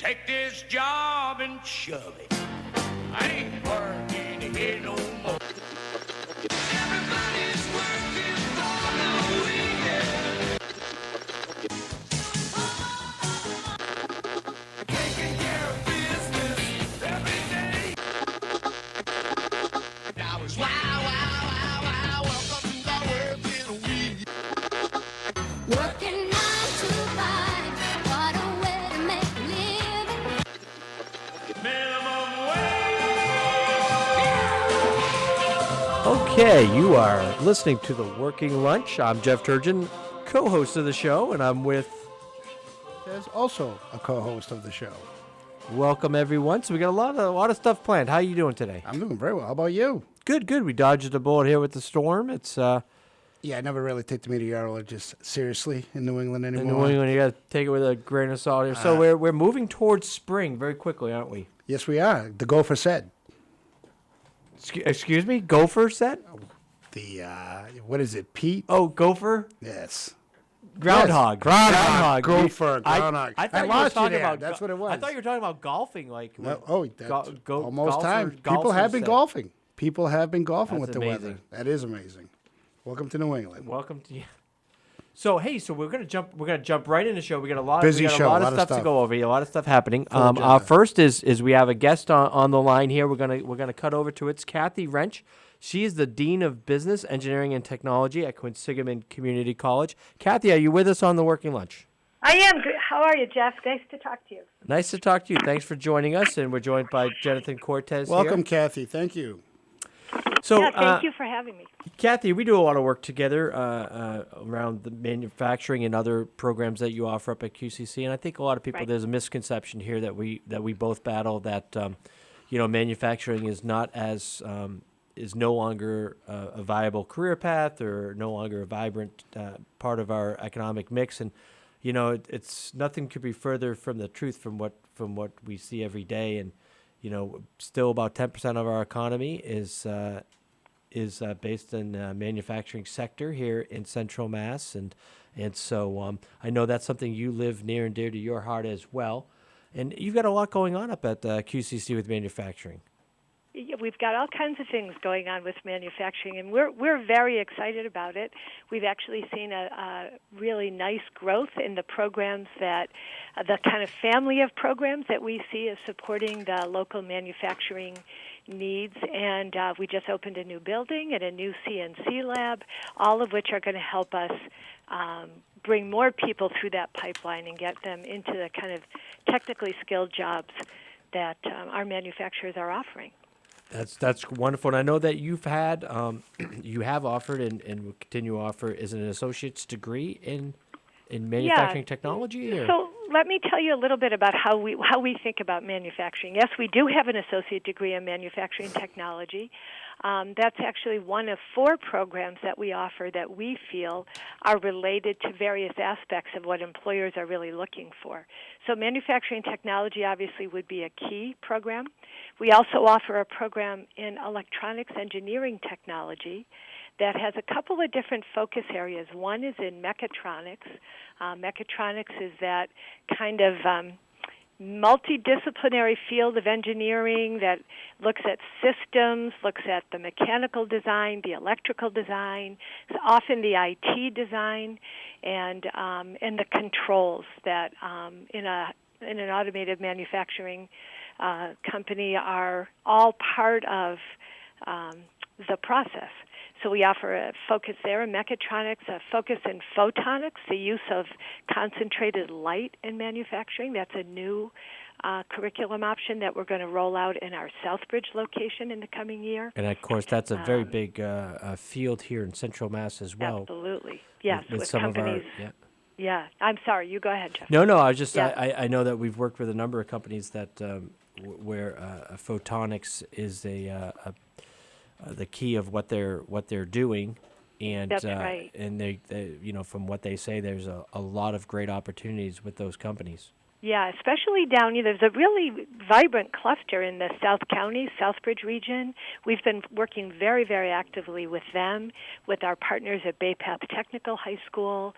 Take this job and shove it. I ain't working here no more. Everybody's working for the weekend. Taking care of business every day. Now it's wow, welcome to the working week. Working 9 to 5, what a way to make a living. Minimum wage. Okay, you are listening to The Working Lunch. I'm Jeff Turgeon, co-host of the show, and I'm with... There's also a co-host of the show. Welcome, everyone. So we got a lot of stuff planned. How are you doing today? I'm doing very well. How about you? Good. We dodged a bullet here with the storm. It's Yeah, I never really take the meteorologist seriously in New England anymore. in New England. You got to take it with a grain of salt here. So we're moving towards spring very quickly, aren't we? Yes, we are. The gopher said. Excuse me? Gopher set? The, what is it, Pete? Oh, gopher? Yes. Groundhog. Yes. Groundhog. Gopher. I Groundhog. thought you were lost you talking there. about That's what it was. I thought you were talking about golfing. Like, No, with that's golfer- almost time. People have been set. golfing. People have been golfing That's with the weather. amazing. That is amazing. Welcome to New England. Welcome to you. So we're gonna jump right into the show. We got a lot Busy we got show, a lot of stuff to go over. A lot of stuff happening. Full agenda. First is we have a guest on the line here. We're gonna cut over to it's Kathy Wrench. She is the Dean of Business, Engineering, and Technology at Quinsigamond Community College. Kathy, are you with us on the Working Lunch? I am. How are you, Jeff? Nice to talk to you. Nice to talk to you. Thanks for joining us, and we're joined by Jonathan Cortez Welcome, here. Kathy. Thank you. So, Yeah, thank you for having me. Kathy, we do a lot of work together around the manufacturing and other programs that you offer up at QCC, and I think a lot of people Right. there's a misconception here that we both battle that manufacturing is not as is no longer a viable career path or no longer a vibrant part of our economic mix, and it's nothing could be further from the truth from what we see every day, and still about 10% of our economy is based in the manufacturing sector here in Central Mass, and so I know that's something you live near and dear to your heart as well, and you've got a lot going on up at QCC with manufacturing. Yeah, we've got all kinds of things going on with manufacturing, and we're very excited about it. We've actually seen a really nice growth in the programs that, the kind of family of programs that we see as supporting the local manufacturing needs, and we just opened a new building and a new CNC lab, all of which are going to help us bring more people through that pipeline and get them into the kind of technically skilled jobs that our manufacturers are offering. That's wonderful, and I know that you have offered and will continue to offer is an associate's degree in manufacturing technology. Or? So let me tell you a little bit about how we think about manufacturing. Yes, we do have an associate degree in manufacturing technology. That's actually one of 4 programs that we offer that we feel are related to various aspects of what employers are really looking for. So manufacturing technology obviously would be a key program. We also offer a program in electronics engineering technology that has a couple of different focus areas. One is in mechatronics. Mechatronics is that kind of multidisciplinary field of engineering that looks at systems, looks at the mechanical design, the electrical design, often the IT design, and the controls that in an automated manufacturing company are all part of the process. So we offer a focus there in mechatronics, a focus in photonics, the use of concentrated light in manufacturing. That's a new curriculum option that we're going to roll out in our Southbridge location in the coming year. And of course, that's a very big field here in Central Mass as well. Absolutely, yes, with some companies. of our, Yeah, I'm sorry. You go ahead, Jeff. No, I was just Yeah. I know that we've worked with a number of companies that where photonics is the key of what they're doing, and That's right. And they from what they say, there's a lot of great opportunities with those companies. Yeah, especially down here. There's a really vibrant cluster in the South County, Southbridge region. We've been working very, very actively with them, with our partners at Bay Path Technical High School,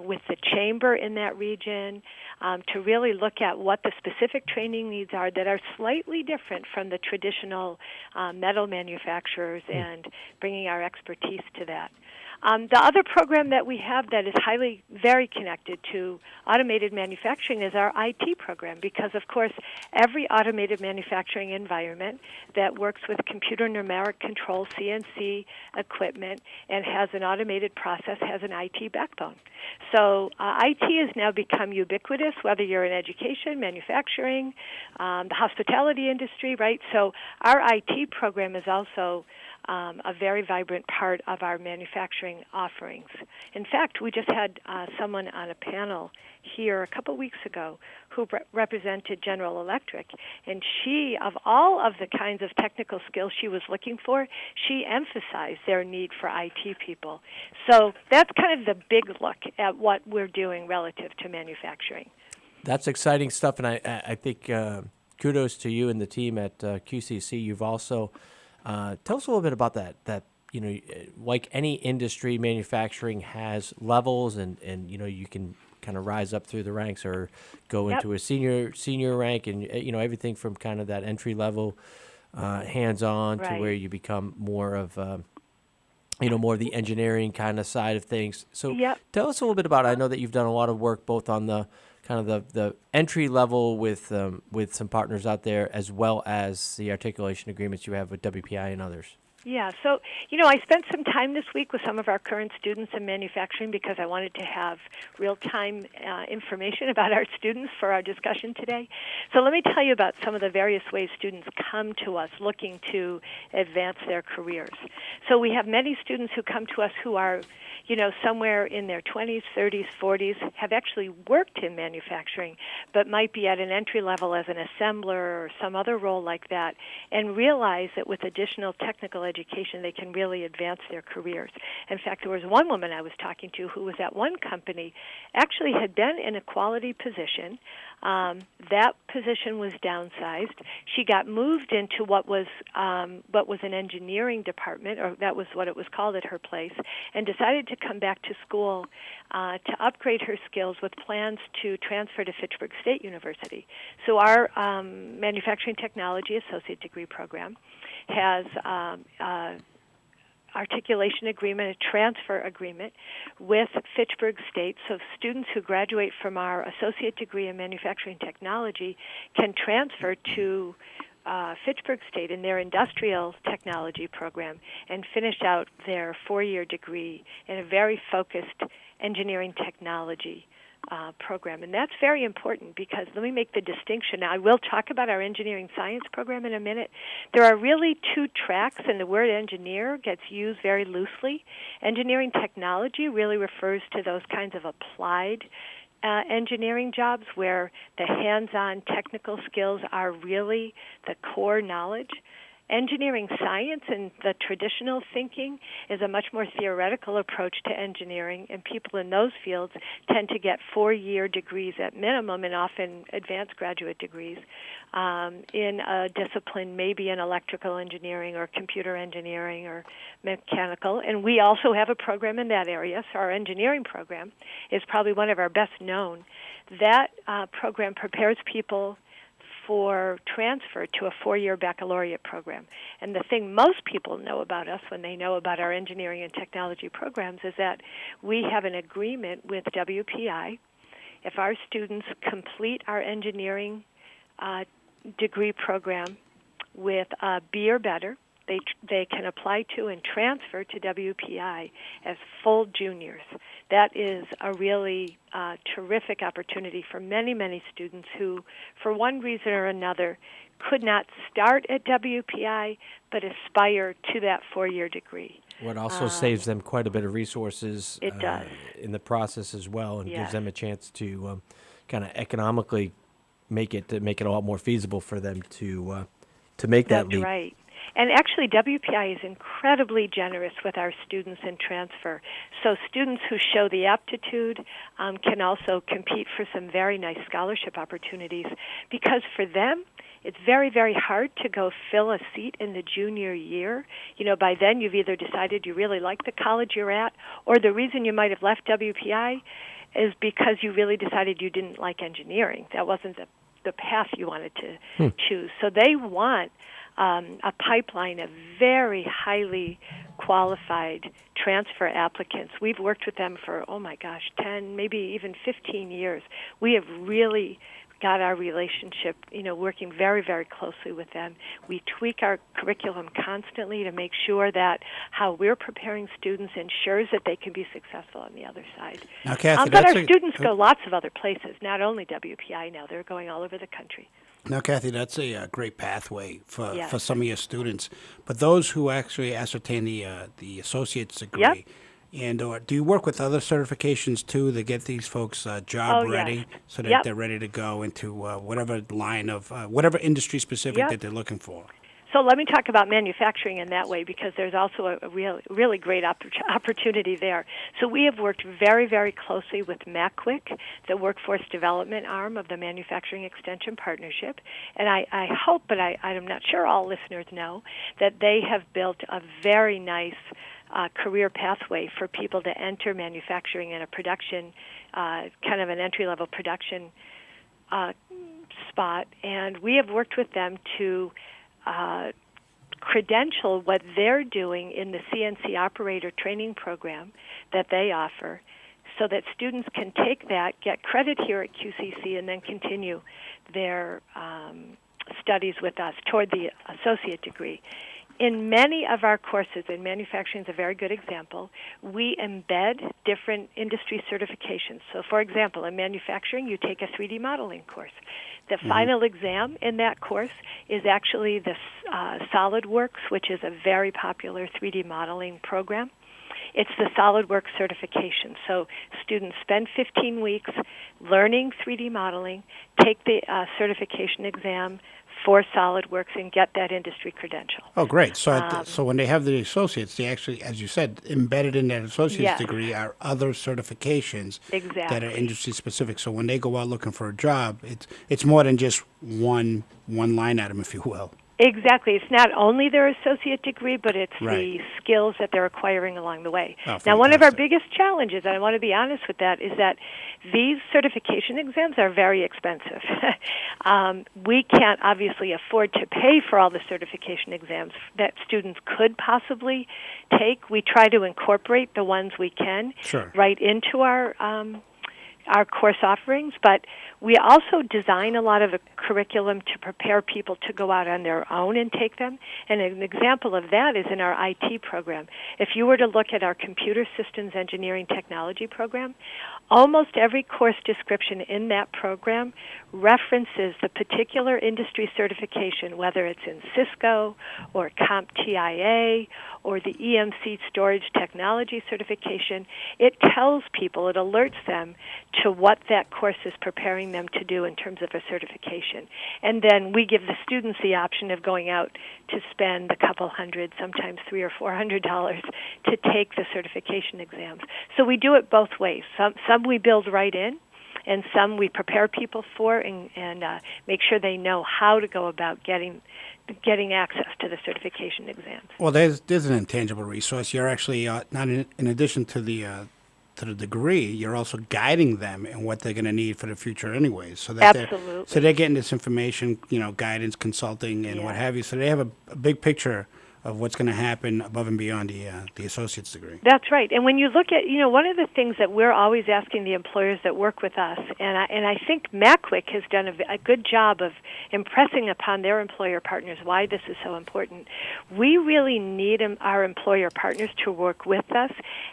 with the chamber in that region, to really look at what the specific training needs are that are slightly different from the traditional metal manufacturers and bringing our expertise to that. The other program that we have that is very connected to automated manufacturing is our IT program, because, of course, every automated manufacturing environment that works with computer numeric control, CNC equipment, and has an automated process has an IT backbone. So IT has now become ubiquitous, whether you're in education, manufacturing, the hospitality industry, right? So our IT program is also a very vibrant part of our manufacturing offerings. In fact, we just had someone on a panel here a couple weeks ago who represented General Electric, and she, of all of the kinds of technical skills she was looking for, she emphasized their need for IT people. So that's kind of the big look at what we're doing relative to manufacturing. That's exciting stuff, and I think kudos to you and the team at QCC. You've also tell us a little bit about that. You know, like any industry, manufacturing has levels, and you know, you can kind of rise up through the ranks or go into a senior rank, and you know, everything from kind of that entry level hands-on to where you become more of more of the engineering kind of side of things. So tell us a little bit about it. I know that you've done a lot of work both on the kind of the entry level with some partners out there, as well as the articulation agreements you have with WPI and others. Yeah, so, you know, I spent some time this week with some of our current students in manufacturing because I wanted to have real-time information about our students for our discussion today. So let me tell you about some of the various ways students come to us looking to advance their careers. So we have many students who come to us who are, you know, somewhere in their 20s, 30s, 40s, have actually worked in manufacturing, but might be at an entry level as an assembler or some other role like that, and realize that with additional technical education, they can really advance their careers. In fact, there was one woman I was talking to who was at one company, actually had been in a quality position. That position was downsized. She got moved into what was an engineering department, or that was what it was called at her place, and decided to come back to school to upgrade her skills with plans to transfer to Fitchburg State University. So our manufacturing technology associate degree program has articulation agreement, a transfer agreement with Fitchburg State. So students who graduate from our associate degree in manufacturing technology can transfer to Fitchburg State in their industrial technology program and finish out their 4-year degree in a very focused engineering technology program. And that's very important because let me make the distinction. Now, I will talk about our engineering science program in a minute. There are really two tracks, and the word engineer gets used very loosely. Engineering technology really refers to those kinds of applied engineering jobs where the hands-on technical skills are really the core knowledge. Engineering science and the traditional thinking is a much more theoretical approach to engineering, and people in those fields tend to get 4-year degrees at minimum and often advanced graduate degrees in a discipline, maybe in electrical engineering or computer engineering or mechanical. And we also have a program in that area, so our engineering program is probably one of our best known. That program prepares people for transfer to a 4-year baccalaureate program. And the thing most people know about us when they know about our engineering and technology programs is that we have an agreement with WPI. If our students complete our engineering degree program with a B or better, they can apply to and transfer to WPI as full juniors. That is a really terrific opportunity for many, many students who, for one reason or another, could not start at WPI but aspire to that 4-year degree. What also saves them quite a bit of resources it does. In the process as well, and gives them a chance to kind of economically make it a lot more feasible for them to make that leap. That's right. And actually, WPI is incredibly generous with our students in transfer. So students who show the aptitude can also compete for some very nice scholarship opportunities, because for them, it's very, very hard to go fill a seat in the junior year. By then you've either decided you really like the college you're at, or the reason you might have left WPI is because you really decided you didn't like engineering. That wasn't the path you wanted to choose. So they want a pipeline of very highly qualified transfer applicants. We've worked with them for, 10, maybe even 15 years. We have really got our relationship, working very, very closely with them. We tweak our curriculum constantly to make sure that how we're preparing students ensures that they can be successful on the other side. Now, Kathy, but our students go lots of other places, not only WPI now. They're going all over the country. Now, Kathy, that's a great pathway for Yes. some of your students. But those who actually ascertain the associate's degree, Yep. and do you work with other certifications too to get these folks job Oh, ready yes. so that Yep. they're ready to go into whatever line of whatever industry specific Yep. that they're looking for? So let me talk about manufacturing in that way, because there's also a really great opportunity there. So we have worked very, very closely with MACWIC, the workforce development arm of the Manufacturing Extension Partnership. And I hope, but I'm not sure all listeners know, that they have built a very nice career pathway for people to enter manufacturing in a production, kind of an entry-level production spot. And we have worked with them to credential what they're doing in the CNC operator training program that they offer, so that students can take that, get credit here at QCC, and then continue their studies with us toward the associate degree. In many of our courses, and manufacturing is a very good example, we embed different industry certifications. So, for example, in manufacturing, you take a 3D modeling course. The final exam in that course is actually the SolidWorks, which is a very popular 3D modeling program. It's the SolidWorks certification. So students spend 15 weeks learning 3D modeling, take the certification exam for SolidWorks, and get that industry credential. Oh, great. So so when they have the associates, they actually, as you said, embedded in that associate's Yes. degree are other certifications that are Exactly. industry specific. So when they go out looking for a job, it's more than just one line item, if you will. Exactly. It's not only their associate degree, but it's Right. the skills that they're acquiring along the way. Oh, Now, one of our fantastic. biggest challenges, and I want to be honest with that, is that these certification exams are very expensive. We can't obviously afford to pay for all the certification exams that students could possibly take. We try to incorporate the ones we can Sure. right into our course offerings, but we also design a lot of a curriculum to prepare people to go out on their own and take them. And an example of that is in our IT program. If you were to look at our computer systems engineering technology program, almost every course description in that program references the particular industry certification, whether it's in Cisco or CompTIA or the EMC storage technology certification. It tells people, it alerts them to what that course is preparing them to do in terms of a certification. And then we give the students the option of going out to spend a couple hundred, sometimes $300 or $400 to take the certification exams. So we do it both ways. Some we build right in, and some we prepare people for and make sure they know how to go about getting access to the certification exams. Well, there's an intangible resource. You're actually not in addition to the degree, you're also guiding them in what they're going to need for the future, anyways. So that Absolutely. they're getting this information, guidance, consulting, and what Yeah. have you. So they have a big picture of what's going to happen above and beyond the associate's degree. That's right. And when you look at, one of the things that we're always asking the employers that work with us, and I think MACWIC has done a good job of impressing upon their employer partners why this is so important. We really need our employer partners to work with us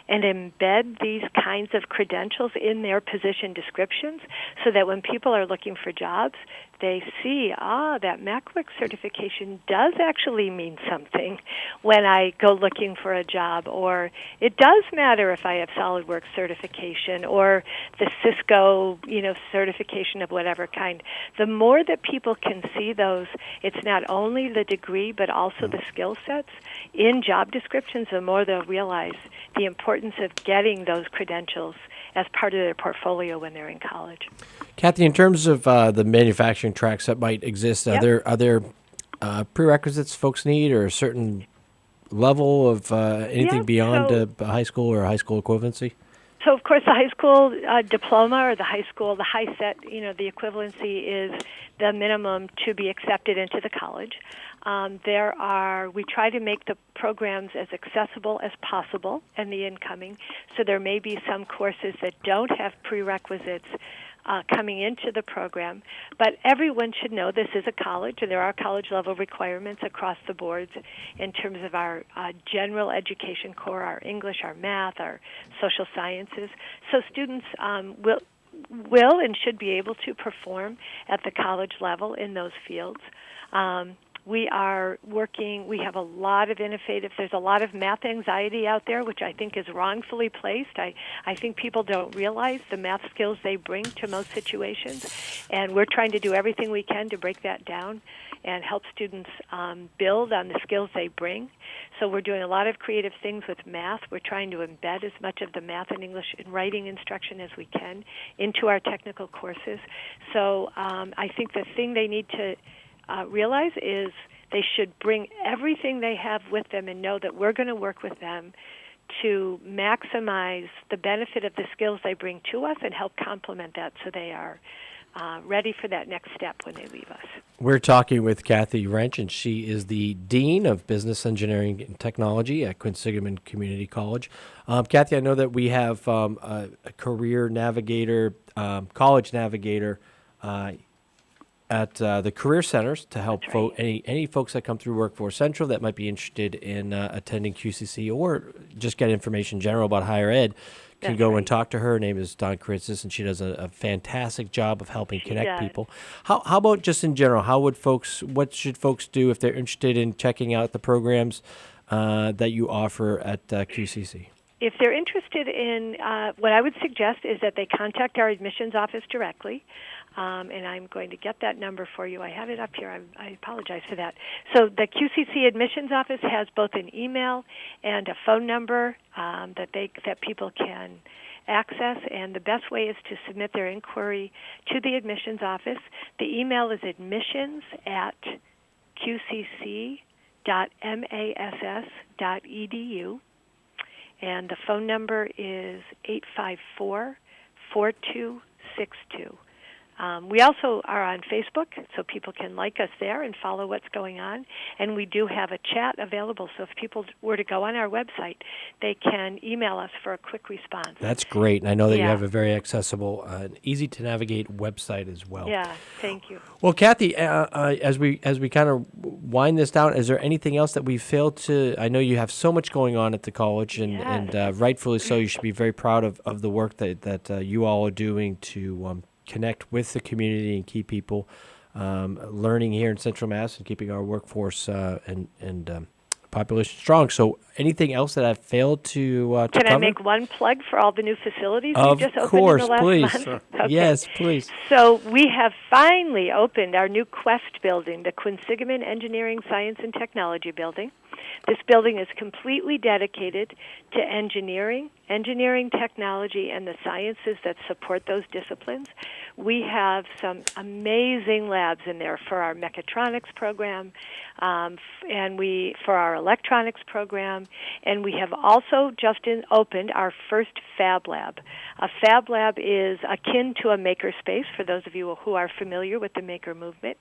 and embed these kinds of credentials in their position descriptions so that when people are looking for jobs, they see, that MacWorks certification does actually mean something when I go looking for a job, or it does matter if I have SolidWorks certification or the Cisco, certification of whatever kind. The more that people can see those, it's not only the degree but also the skill sets in job descriptions, the more they'll realize the importance of getting those credentials as part of their portfolio when they're in college. Kathy, in terms of the manufacturing tracks that might exist, Yep. are there prerequisites folks need, or a certain level of anything Yep, beyond so- high school or high school equivalency? So, of course, the high school diploma or the high school, the high set, the equivalency is the minimum to be accepted into the college. We try to make the programs as accessible as possible and the incoming. So there may be some courses that don't have prerequisites coming into the program, but everyone should know this is a college, and there are college-level requirements across the boards in terms of our general education core, our English, our math, our social sciences. So students will and should be able to perform at the college level in those fields. We are working, we have a lot of there's a lot of math anxiety out there, which I think is wrongfully placed. I think people don't realize the math skills they bring to most situations, and we're trying to do everything we can to break that down and help students build on the skills they bring. So we're doing a lot of creative things with math. We're trying to embed as much of the math and English and writing instruction as we can into our technical courses. So I think the thing they need to realize is they should bring everything they have with them and know that we're going to work with them to maximize the benefit of the skills they bring to us and help complement that so they are ready for that next step when they leave us. We're talking with Kathy Wrench, and she is the Dean of Business Engineering and Technology at Quinsigamond Community College. Kathy, I know that we have a career navigator, college navigator at the career centers to help That's right. any folks that come through Workforce Central that might be interested in attending QCC or just get information in general about higher ed can That's go right. and talk to her. Her name is Dawn Kritzis, and she does a fantastic job of helping connect does. people. How about just in general? What should folks do if they're interested in checking out the programs that you offer at QCC? If they're interested in, what I would suggest is that they contact our admissions office directly. And I'm going to get that number for you. I have it up here. I apologize for that. So the QCC admissions office has both an email and a phone number that people can access. And the best way is to submit their inquiry to the admissions office. The email is admissions@qcc.mass.edu. And the phone number is 854-4262. We also are on Facebook, so people can like us there and follow what's going on. And we do have a chat available, so if people were to go on our website, they can email us for a quick response. That's great, and I know that you Yeah. have a very accessible, easy-to-navigate website as well. Yeah, thank you. Well, Kathy, as we kind of wind this down, is there anything else that we failed to? I know you have so much going on at the college, and, Yes. and rightfully so. You should be very proud of the work that you all are doing to connect with the community and keep people learning here in Central Mass and keeping our workforce and population strong. So anything else that I've failed to Can cover? I make one plug for all the new facilities Of we just opened course, in the last please. month? Sure. Okay. Yes, please. So we have finally opened our new Quest building, the Quinsigamond Engineering, Science, and Technology building. This building is completely dedicated to engineering technology, and the sciences that support those disciplines. We have some amazing labs in there for our mechatronics program, and for our electronics program, and we have also just opened our first Fab Lab. A Fab Lab is akin to a makerspace for those of you who are familiar with the maker movement.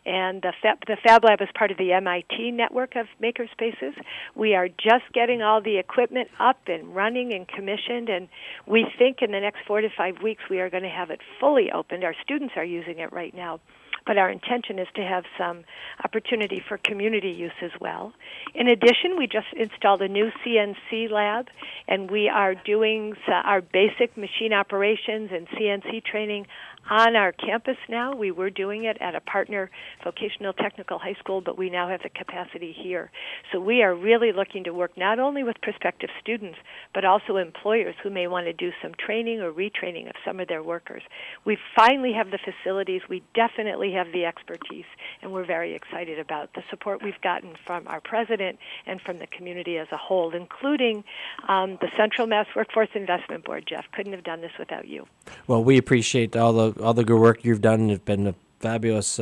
And the Fab Lab is part of the MIT network of makerspaces. We are just getting all the equipment up and running and commissioned, and we think in the next 4 to 5 weeks we are going to have it fully opened. Our students are using it right now. but our intention is to have some opportunity for community use as well. In addition, we just installed a new CNC lab, and we are doing our basic machine operations and CNC training on our campus now. We were doing it at a partner vocational technical high school, but we now have the capacity here. So we are really looking to work not only with prospective students, but also employers who may want to do some training or retraining of some of their workers. We finally have the facilities. We definitely have the expertise, and we're very excited about the support we've gotten from our president and from the community as a whole, including the Central Mass Workforce Investment Board. Jeff, couldn't have done this without you. Well, we appreciate all the good work you've done. You've been a fabulous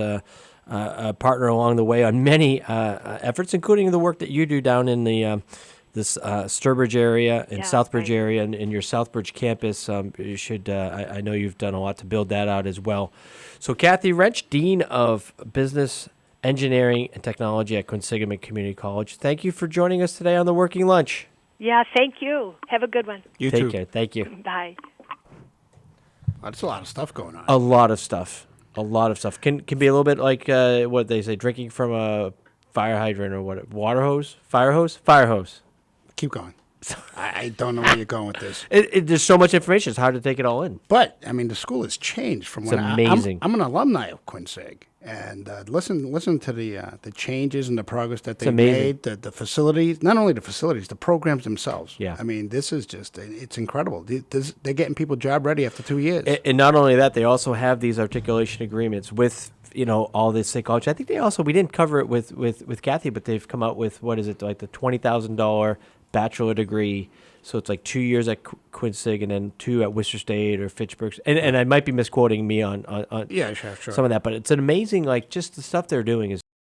partner along the way on many efforts, including the work that you do down in the this Sturbridge area and Southbridge area and in your Southbridge campus. You should. I know you've done a lot to build that out as well. So, Kathy Wrench, Dean of Business, Engineering, and Technology at Quinsigamond Community College, thank you for joining us today on the Working Lunch. Yeah, thank you. Have a good one. You Take too. care. Thank you. Bye. That's a lot of stuff going on. A lot of stuff. A lot of stuff. Can be a little bit like what they say, drinking from a fire hydrant or what? Water hose? Fire hose? Fire hose. Keep going. I don't know where you're going with this. There's so much information. It's hard to take it all in. But, I mean, the school has changed from It's when amazing. I'm an alumni of Quinsig. And listen to the changes and the progress that they've amazing. made, the facilities, not only the facilities, the programs themselves. Yeah. I mean, this is just, it's incredible. They're getting people job ready after 2 years. And not only that, they also have these articulation agreements with, all this psychology. I think we didn't cover it with Kathy, but they've come out with, what is it, like the $20,000 bachelor degree. So it's like 2 years at Quincy and then 2 at Worcester State or Fitchburg. And I might be misquoting me on Yeah, sure. some of that, but it's an amazing, just the stuff they're doing is